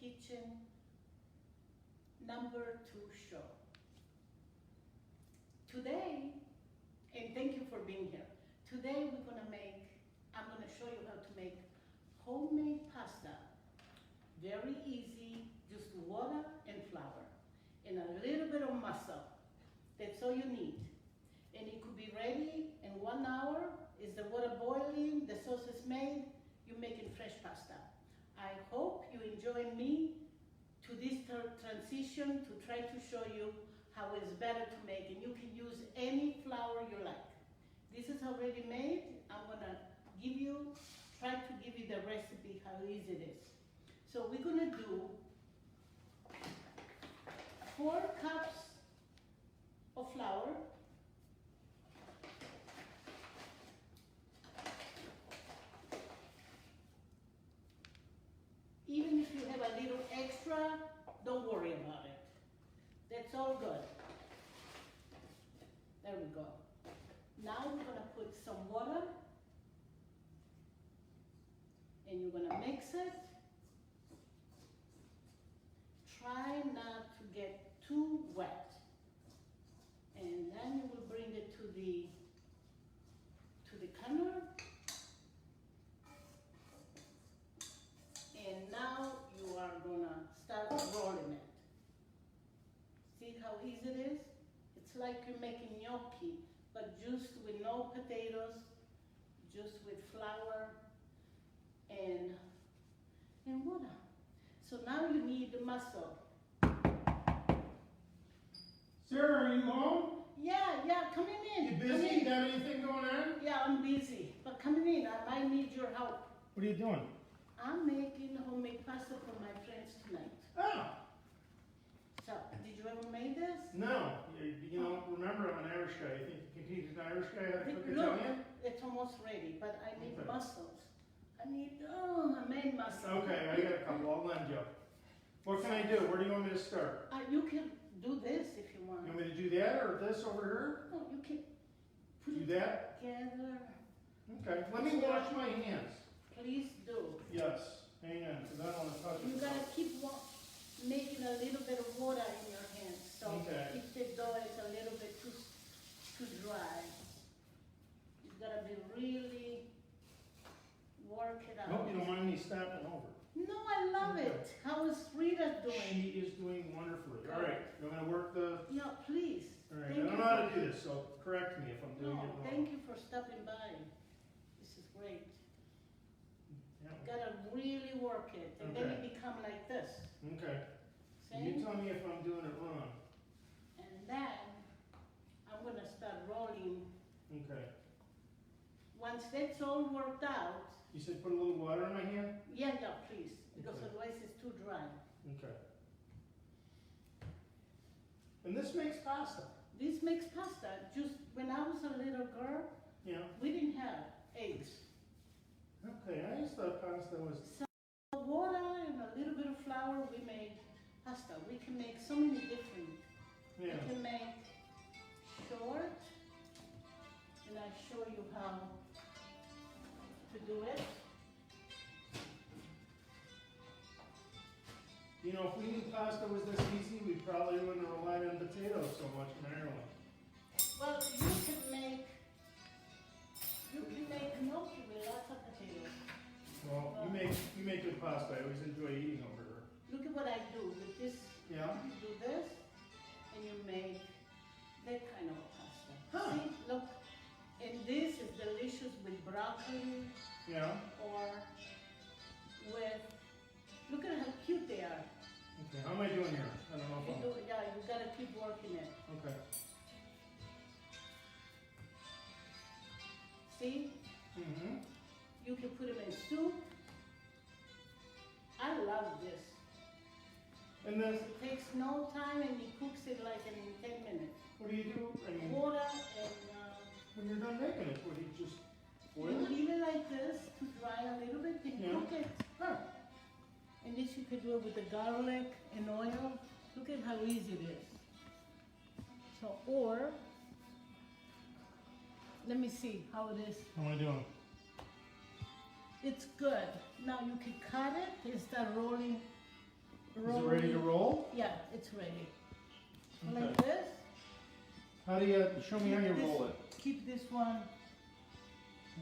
Kitchen #2 show. Today, and thank you for being here. Today I'm gonna show you how to make homemade pasta. Very easy, just water and flour and a little bit of muscle. That's all you need. And it could be ready in 1 hour. Is the water boiling? The sauce is made. You're making fresh pasta. I hope you enjoy me to this transition to try to show you how it's better to make. And you can use any flour you like. This is already made. I'm gonna try to give you the recipe, how easy it is. So we're gonna do 4 cups of flour, even if you have a little extra, don't worry about it. That's all good. There we go. Now we're gonna put some water and you're gonna mix it. Try not to get too wet. And then you will bring it to the counter. And now you are gonna start rolling it. See how easy it is? It's like you're making gnocchi, but just with no potatoes, just with flour and water. So now you need the muscle. Sarah, are you home? Yeah, coming in. You busy? You got anything going on? Yeah, I'm busy, but coming in, I might need your help. What are you doing? I'm making homemade pasta for my friends tonight. Oh, So, did you ever make this? no. You know, remember I'm an Irish guy. You think you can teach an Irish guy how to cook Look, Italian? it's almost ready, but I need Okay. mussels. I made mussels. Okay, I got a couple. I'll lend you. What can I do? Where do you want me to start? You can do this if you want. You want me to do that or this over here? No, you can put Do it that? together. Okay. Let me wash my hands. Please do. Yes. Hang on, because I don't want to touch You it. gotta keep making a little bit of water in your hands. So Okay. if the dough is a little bit too dry, you gotta be really work it out. Hope you don't mind me stopping over. No, I love Okay. it. How is Rita doing? She is doing wonderfully. All right, you're going to work the... Yeah, please. All right, Thank I don't you know how for- to do this, so correct me if I'm doing No, it wrong. thank you for stopping by. This is great. Yeah. Gotta really work it, and then Okay. it become like this. Okay. See? You tell me if I'm doing it wrong. And then I'm gonna start rolling. Okay. Once that's all worked out, You said put a little water in my hand? yeah, please, because Okay. otherwise it's too dry. Okay. And this makes pasta. This makes pasta. Just when I was a little girl, Yeah. we didn't have eggs. Okay, I just thought pasta was... So water and a little bit of flour, we made pasta. We can make so many different. Yeah. We can make short, and I show you how to do it. You know, if we knew pasta was this easy, we probably wouldn't have relied on potatoes so much in Ireland. Well, you can make gnocchi with lots of potatoes. Well, you make good pasta. I always enjoy eating over here. Look at what I do with this. Yeah? You do this, and you make that kind of pasta. Huh. See, look, and this is delicious with broccoli Yeah? or with. Look at how cute they are. Okay, how am I doing here? I don't know if I'm... You gotta keep working it. Okay. See, Mm-hmm. you can put them in soup. I love this. And then, It takes no time and it cooks it like in 10 minutes. what do you do? I mean, Water and when you're done making it, what do you just boil you it? leave it like this to dry a little bit, then Yeah. cook it. Huh. And this you could do it with the garlic and oil. Look at how easy it is. So, or, let me see how it is. How am I doing? It's good. Now you can cut it and start rolling Is it ready to roll? Yeah, it's ready. Okay. Like this. How do you, show me how you roll it. Keep this one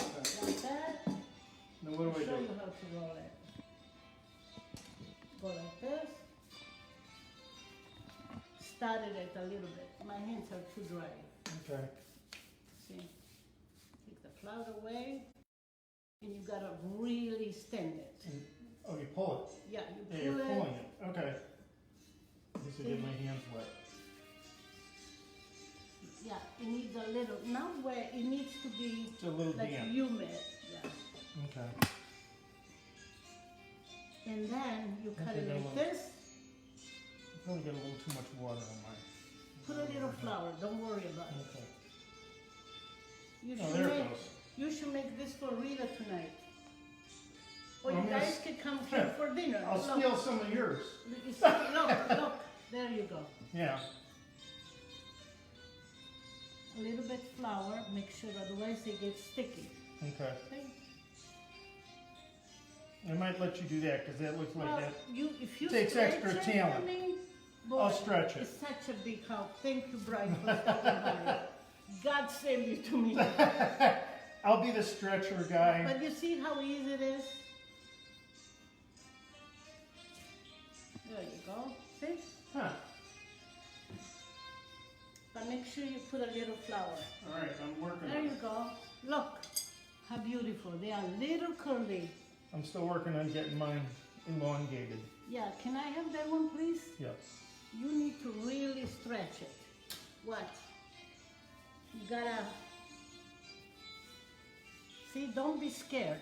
Okay. like that. Now what do I Show do? you how to roll it. Go like this. Started it a little bit. My hands are too dry. Okay. See? Take the flour away. And you gotta really stand it. And, oh, you pull Yeah, it. Yeah, you you're pull it. pulling it. Okay. This will get my hands wet. Yeah, it needs a little, not wet, it needs to be It's a little like damp. humid. Yeah. Okay. And then you cut Okay, it got a like little- this. I probably got a little too much water on mine. Put a little flour, don't worry about it. Okay. You Oh, should there it make, goes. you should make this for Rita tonight. Or Well, you I'm gonna guys s- could come here for dinner. I'll Look, steal some of yours. you see, look, there you go. Yeah. A little bit flour, make sure otherwise it gets sticky. Okay. Okay? I might let you do that because that looks like Well, that. if you Takes stretch extra it for talent. me, I'll boy, stretch it. it's such a big help. Thank you, Brian, for stopping by. God send you to me. I'll be the stretcher guy. But you see how easy it is? There you go. See? Huh. But make sure you put a little flour. All right, I'm working There on you it. go. Look how beautiful. They are little curly. I'm still working on getting mine elongated. Yeah, can I have that one, please? Yes. You need to really stretch it. What? You gotta... See, don't be scared.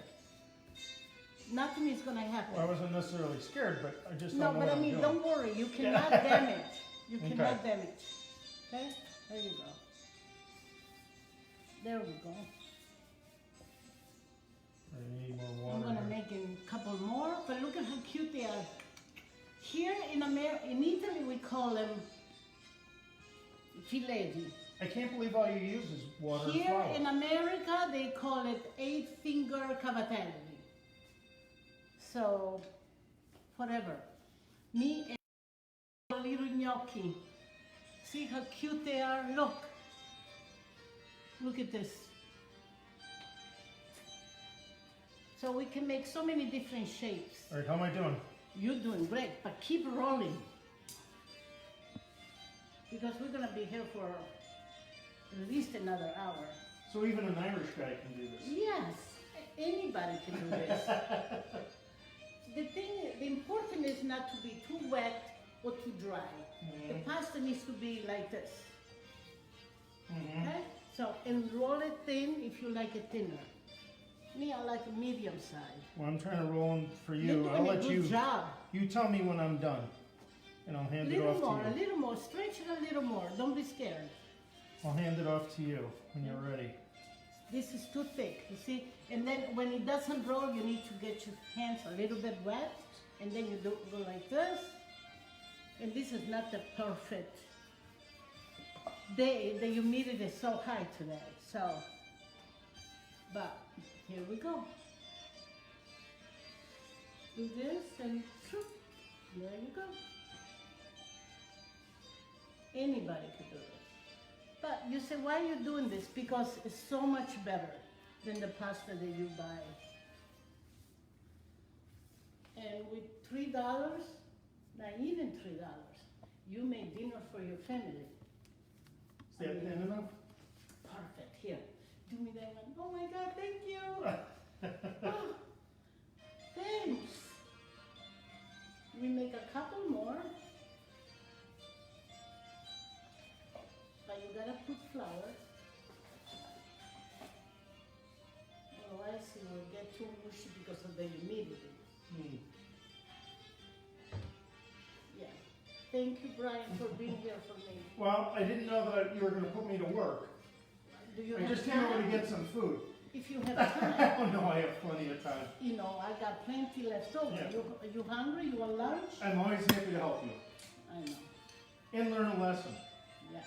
Nothing is gonna happen. Well, I wasn't necessarily scared, but I just No, don't know but what I I'm mean, doing. don't worry. You cannot damage. You Okay. cannot damage. Okay? There you go. There we go. I need more water. I'm gonna here. make a couple more, but look at how cute they are. Here in Italy, we call them fileti. I can't believe all you use is water and Here flour. in America, they call it 8-finger cavatelli. So, whatever. Me and little gnocchi. See how cute they are? Look. Look at this. So we can make so many different shapes. All right, how am I doing? You're doing great, but keep rolling. Because we're gonna be here for at least another hour. So even an Irish guy can do this. Yes, anybody can do this. The important is not to be too wet or too dry. The pasta needs to be like this, Mm-hmm. okay? So, and roll it thin if you like it thinner. Me, I like a medium size. Well, I'm trying to roll them for You're you. doing I'll a let good you. job. You tell me when I'm done, and I'll hand A it little off more, to a you. little more. Stretch it a little more. Don't be scared. I'll hand it off to you when you're ready. This is too thick, you see? And then when it doesn't roll, you need to get your hands a little bit wet, and then you go like this. And this is not the perfect day. The humidity is so high today, so. But here we go. Do this and shoop, there you go. Anybody could do this. But you say, why are you doing this? Because it's so much better than the pasta that you buy. And with $3, not even $3, you make dinner for your family. Is that thin enough? Perfect. Here, do me that one. Oh my God, thank you. Oh, thanks. We make a couple more. But you gotta put flour. Otherwise it will get too mushy because of the humidity. Mm. Yeah. Thank you, Brian, for being here for me. Well, I didn't know that you were going to put me to work. Do you I have just came over to time? get some food. If you have time, Oh no, I have plenty of time. you know, I got plenty left over. Yeah. You hungry? You want lunch? I'm always happy to help you I know. and learn a lesson. Yes.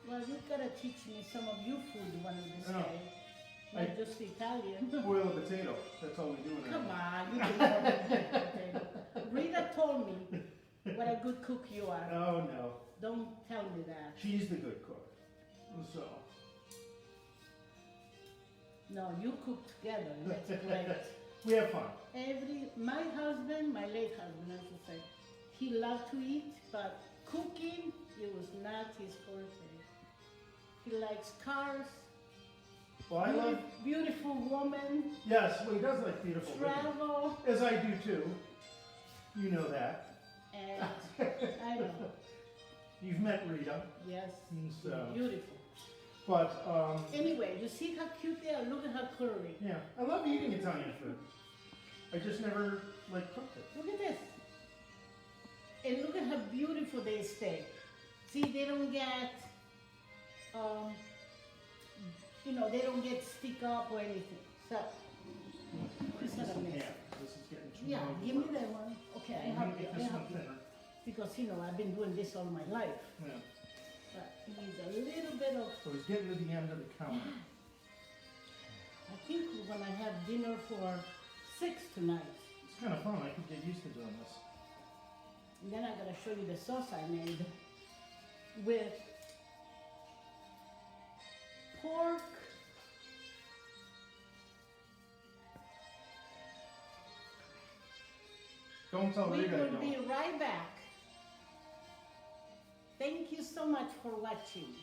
Well, you gotta teach me some of your food one of these I know. days. Not just Italian. Boil a potato. That's all we do in Come it. on, you can know that. Rita what a good cook you are. Oh, no. Don't tell me that. She's the good cook. So. No, you cook together. That's great. We have fun. My husband, my late husband, I should say, he loved to eat, but cooking, it was not his forte. He likes cars, Well, I love. beautiful woman, Yes, well, he does like beautiful women. travel, As I do too. You know that. and I know, You've met Rita. yes, And so, beautiful. but, Anyway, you see how cute they are? Look at how curly. yeah, I love eating Italian food. I just never, like, cooked it. Look at this. And look at how beautiful they stay. See, they don't get, they don't get stick up or anything. So, this is a mess. Yeah, this is getting too Yeah, long. give me that one. Okay, I Let help me you. get I this one help you. thinner. Because, I've been doing this all my life. Yeah. But it needs a little bit of, So it's getting to the end of the counter. I think we're gonna have dinner for 6 tonight. It's kind of fun. I could get used to doing this. And then I'm gonna show you the sauce I made with pork. Don't tell We Rita I will don't. be right back. Thank you so much for watching.